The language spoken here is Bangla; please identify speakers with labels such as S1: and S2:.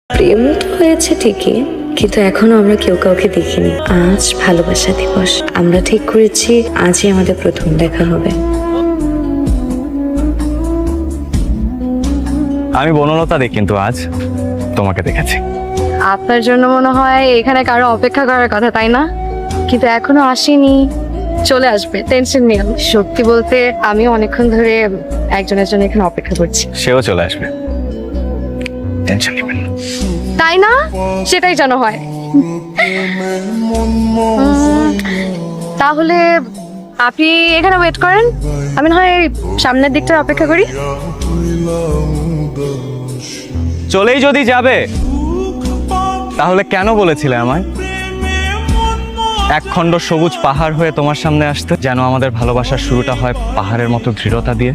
S1: প্রেম তো হয়েছে ঠিকই, কিন্তু এখনো আমরা কেউ কাউকে দেখিনি। আজ ভালোবাসা দিবস, আমরা ঠিক করেছি আজই আমাদের প্রথম দেখা হবে।
S2: আমি বনলতা দেখ, কিন্তু আজ তোমাকে দেখেছি।
S3: আপনার জন্য মনে হয় এখানে কারো অপেক্ষা করার কথা, তাই না? কিন্তু এখনো আসেনি, চলে আসবে, টেনশন নিয়ে। সত্যি বলতে আমি অনেকক্ষণ ধরে একজনের জন্য এখানে অপেক্ষা করছি।
S2: সেও চলে আসবে, টেনশন নেবেন না।
S3: তাই না? সেটাই যেন হয়। তাহলে আপনি এখানে ওয়েট করেন, আমি না হয় সামনের দিকটা অপেক্ষা করি।
S2: চলেই যদি যাবে তাহলে কেন বলেছিলে আমায় একখণ্ড সবুজ পাহাড় হয়ে তোমার সামনে আসতে, যেন আমাদের ভালোবাসার শুরুটা হয় পাহাড়ের মতো দৃঢ়তা দিয়ে?